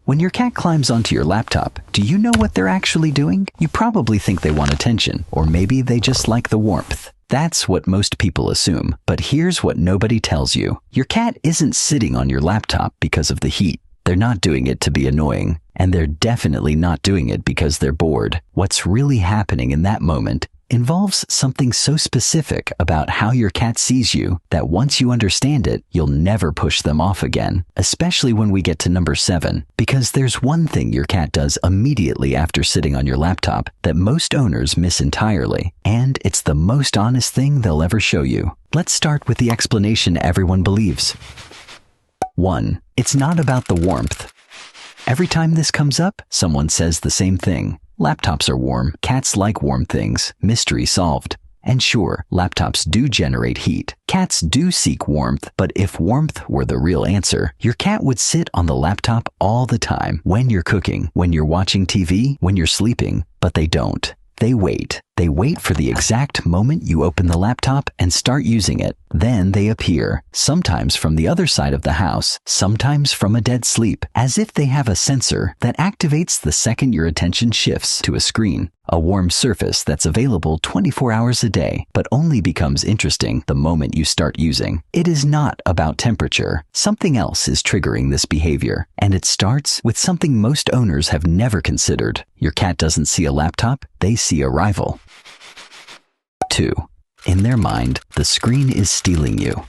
When your cat climbs onto your laptop, do you know what they're actually doing? You probably think they want attention, or maybe they just like the warmth. That's what most people assume, but here's what nobody tells you. Your cat isn't sitting on your laptop because of the heat. They're not doing it to be annoying, and they're definitely not doing it because they're bored. What's really happening in that moment involves something so specific about how your cat sees you that once you understand it, you'll never push them off again, especially when we get to number 7, because there's one thing your cat does immediately after sitting on your laptop that most owners miss entirely, and it's the most honest thing they'll ever show you. Let's start with the explanation everyone believes. 1. It's not about the warmth. Every time this comes up, someone says the same thing. Laptops are warm. Cats like warm things. Mystery solved. And sure, laptops do generate heat. Cats do seek warmth, but if warmth were the real answer, your cat would sit on the laptop all the time, when you're cooking, when you're watching TV, when you're sleeping, but they don't. They wait. They wait for the exact moment you open the laptop and start using it. Then they appear, sometimes from the other side of the house, sometimes from a dead sleep, as if they have a sensor that activates the second your attention shifts to a screen, a warm surface that's available 24 hours a day, but only becomes interesting the moment you start using. It is not about temperature. Something else is triggering this behavior, and it starts with something most owners have never considered. Your cat doesn't see a laptop, they see a rival. 2. In their mind, the screen is stealing you.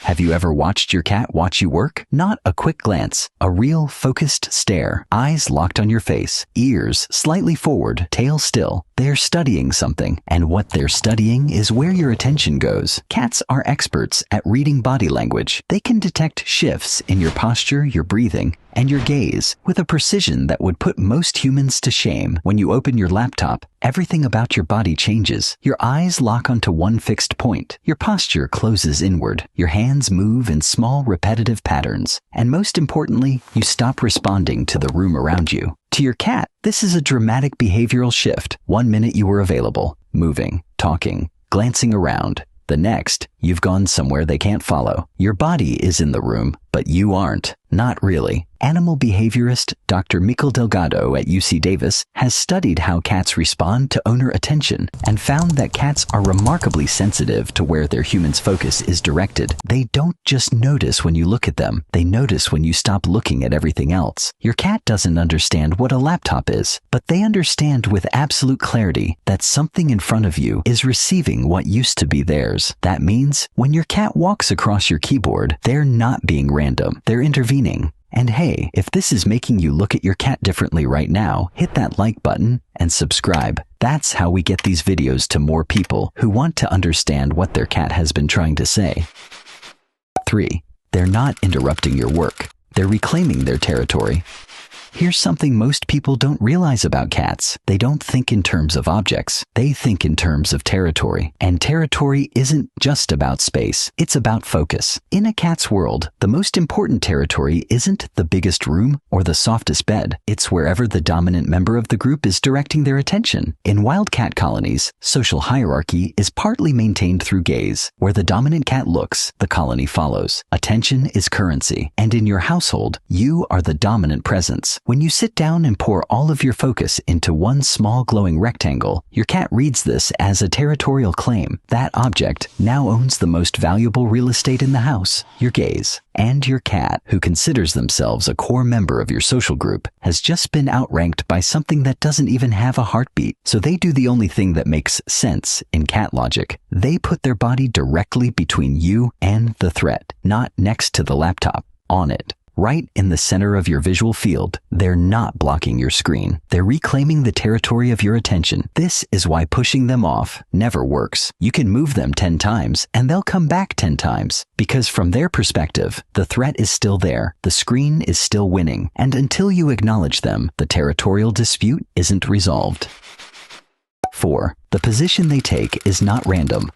Have you ever watched your cat watch you work? Not a quick glance, a real focused stare, eyes locked on your face, ears slightly forward, tail still. They're studying something, and what they're studying is where your attention goes. Cats are experts at reading body language. They can detect shifts in your posture, your breathing, and your gaze with a precision that would put most humans to shame. When you open your laptop, everything about your body changes. Your eyes lock onto one fixed point. Your posture closes inward. Your hands move in small, repetitive patterns. And most importantly, you stop responding to the room around you. To your cat, this is a dramatic behavioral shift. 1 minute you were available, moving, talking, glancing around. The next, you've gone somewhere they can't follow. Your body is in the room, but you aren't. Not really. Animal behaviorist Dr. Mikel Delgado at UC Davis has studied how cats respond to owner attention and found that cats are remarkably sensitive to where their human's focus is directed. They don't just notice when you look at them, they notice when you stop looking at everything else. Your cat doesn't understand what a laptop is, but they understand with absolute clarity that something in front of you is receiving what used to be theirs. That means when your cat walks across your keyboard, they're not being random, they're intervening. And hey, if this is making you look at your cat differently right now, hit that like button and subscribe. That's how we get these videos to more people who want to understand what their cat has been trying to say. 3. They're not interrupting your work. They're reclaiming their territory. Here's something most people don't realize about cats. They don't think in terms of objects. They think in terms of territory. And territory isn't just about space. It's about focus. In a cat's world, the most important territory isn't the biggest room or the softest bed. It's wherever the dominant member of the group is directing their attention. In wild cat colonies, social hierarchy is partly maintained through gaze. Where the dominant cat looks, the colony follows. Attention is currency. And in your household, you are the dominant presence. When you sit down and pour all of your focus into one small glowing rectangle, your cat reads this as a territorial claim. That object now owns the most valuable real estate in the house, your gaze. And your cat, who considers themselves a core member of your social group, has just been outranked by something that doesn't even have a heartbeat. So they do the only thing that makes sense in cat logic. They put their body directly between you and the threat, not next to the laptop, on it. Right in the center of your visual field. They're not blocking your screen. They're reclaiming the territory of your attention. This is why pushing them off never works. You can move them 10 times and they'll come back 10 times. Because from their perspective, the threat is still there. The screen is still winning. And until you acknowledge them, the territorial dispute isn't resolved. 4. The position they take is not random.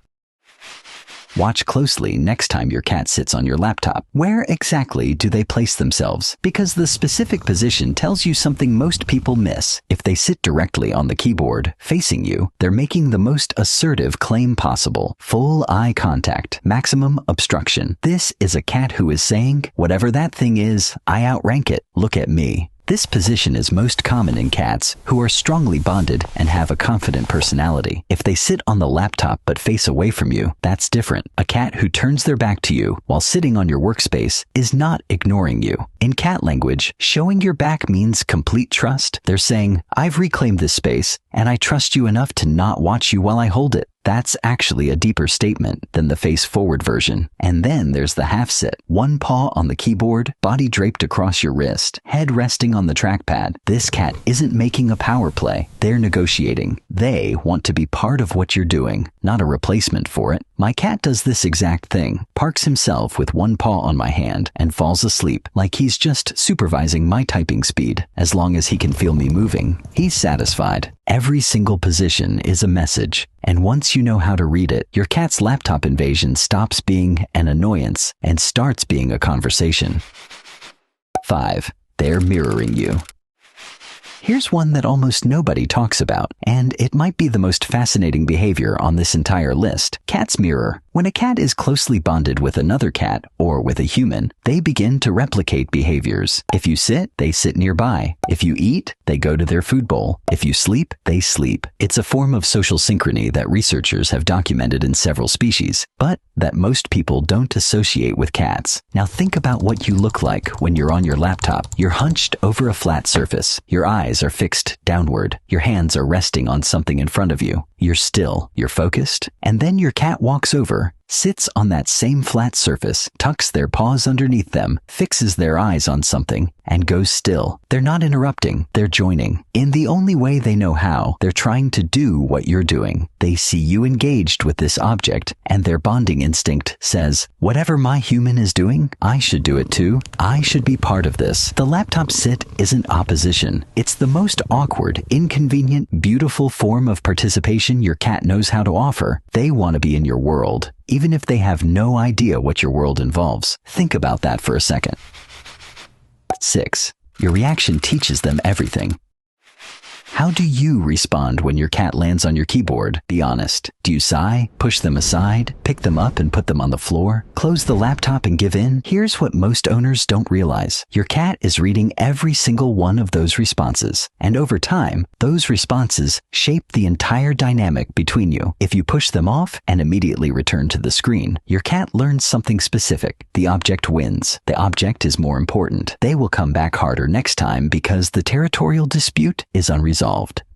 Watch closely next time your cat sits on your laptop. Where exactly do they place themselves? Because the specific position tells you something most people miss. If they sit directly on the keyboard, facing you, they're making the most assertive claim possible. Full eye contact, maximum obstruction. This is a cat who is saying, whatever that thing is, I outrank it. Look at me. This position is most common in cats who are strongly bonded and have a confident personality. If they sit on the laptop but face away from you, that's different. A cat who turns their back to you while sitting on your workspace is not ignoring you. In cat language, showing your back means complete trust. They're saying, "I've reclaimed this space, and I trust you enough to not watch you while I hold it." That's actually a deeper statement than the face-forward version. And then there's the half-sit. One paw on the keyboard, body draped across your wrist, head resting on the trackpad. This cat isn't making a power play. They're negotiating. They want to be part of what you're doing, not a replacement for it. My cat does this exact thing, parks himself with one paw on my hand, and falls asleep, like he's just supervising my typing speed. As long as he can feel me moving, he's satisfied. Every single position is a message, and once you know how to read it, your cat's laptop invasion stops being an annoyance and starts being a conversation. 5. They're mirroring you. Here's one that almost nobody talks about, and it might be the most fascinating behavior on this entire list. Cats mirror. When a cat is closely bonded with another cat, or with a human, they begin to replicate behaviors. If you sit, they sit nearby. If you eat, they go to their food bowl. If you sleep, they sleep. It's a form of social synchrony that researchers have documented in several species, but that most people don't associate with cats. Now think about what you look like when you're on your laptop. You're hunched over a flat surface. Your eyes are fixed downward. Your hands are resting on something in front of you. You're still, you're focused, and then your cat walks over, sits on that same flat surface, tucks their paws underneath them, fixes their eyes on something, and goes still. They're not interrupting, they're joining. In the only way they know how, they're trying to do what you're doing. They see you engaged with this object, and their bonding instinct says, whatever my human is doing, I should do it too. I should be part of this. The laptop sit isn't opposition. It's the most awkward, inconvenient, beautiful form of participation your cat knows how to offer. They want to be in your world, even if they have no idea what your world involves. Think about that for a second. 6. Your reaction teaches them everything. How do you respond when your cat lands on your keyboard? Be honest. Do you sigh, push them aside, pick them up and put them on the floor, close the laptop and give in? Here's what most owners don't realize. Your cat is reading every single one of those responses. And over time, those responses shape the entire dynamic between you. If you push them off and immediately return to the screen, your cat learns something specific. The object wins. The object is more important. They will come back harder next time because the territorial dispute is unresolved.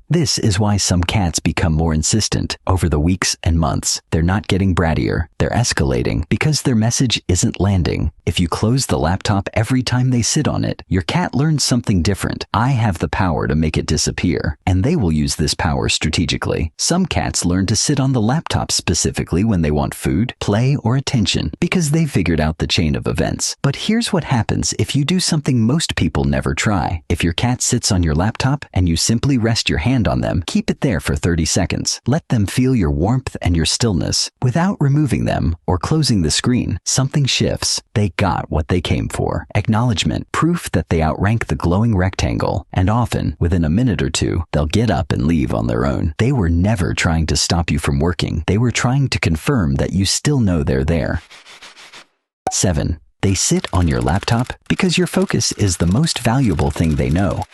This is why some cats become more insistent over the weeks and months. They're not getting brattier, they're escalating because their message isn't landing. If you close the laptop every time they sit on it, your cat learns something different. I have the power to make it disappear, and they will use this power strategically. Some cats learn to sit on the laptop specifically when they want food, play, or attention because they figured out the chain of events. But here's what happens if you do something most people never try. If your cat sits on your laptop and you simply rest your hand on them, keep it there for 30 seconds. Let them feel your warmth and your stillness. Without removing them or closing the screen, something shifts. They got what they came for. Acknowledgement, proof that they outrank the glowing rectangle. And often, within a minute or two, they'll get up and leave on their own. They were never trying to stop you from working. They were trying to confirm that you still know they're there. 7. They sit on your laptop because your focus is the most valuable thing they know.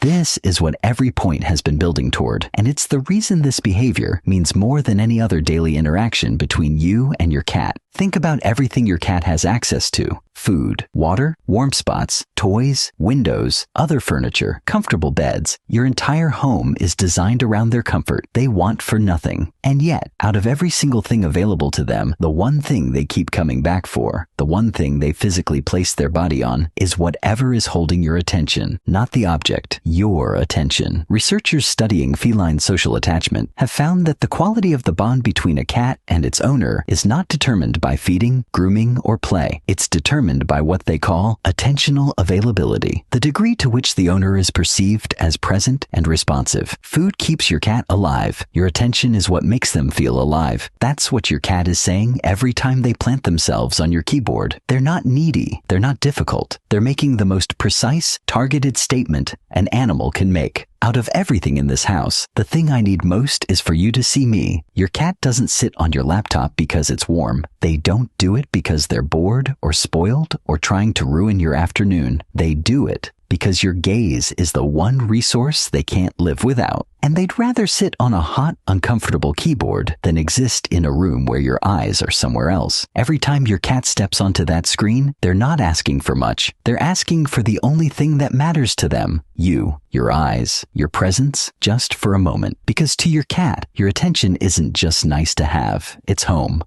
This is what every point has been building toward, and it's the reason this behavior means more than any other daily interaction between you and your cat. Think about everything your cat has access to. Food, water, warm spots, toys, windows, other furniture, comfortable beds. Your entire home is designed around their comfort. They want for nothing. And yet, out of every single thing available to them, the one thing they keep coming back for, the one thing they physically place their body on, is whatever is holding your attention, not the object, your attention. Researchers studying feline social attachment have found that the quality of the bond between a cat and its owner is not determined by feeding, grooming, or play. It's determined by what they call attentional availability, the degree to which the owner is perceived as present and responsive. Food keeps your cat alive. Your attention is what makes them feel alive. That's what your cat is saying every time they plant themselves on your keyboard. They're not needy. They're not difficult. They're making the most precise, targeted statement an animal can make. Out of everything in this house, the thing I need most is for you to see me. Your cat doesn't sit on your laptop because it's warm. They don't do it because they're bored or spoiled or trying to ruin your afternoon. They do it because your gaze is the one resource they can't live without. And they'd rather sit on a hot, uncomfortable keyboard than exist in a room where your eyes are somewhere else. Every time your cat steps onto that screen, they're not asking for much. They're asking for the only thing that matters to them. You, your eyes, your presence, just for a moment. Because to your cat, your attention isn't just nice to have, it's home.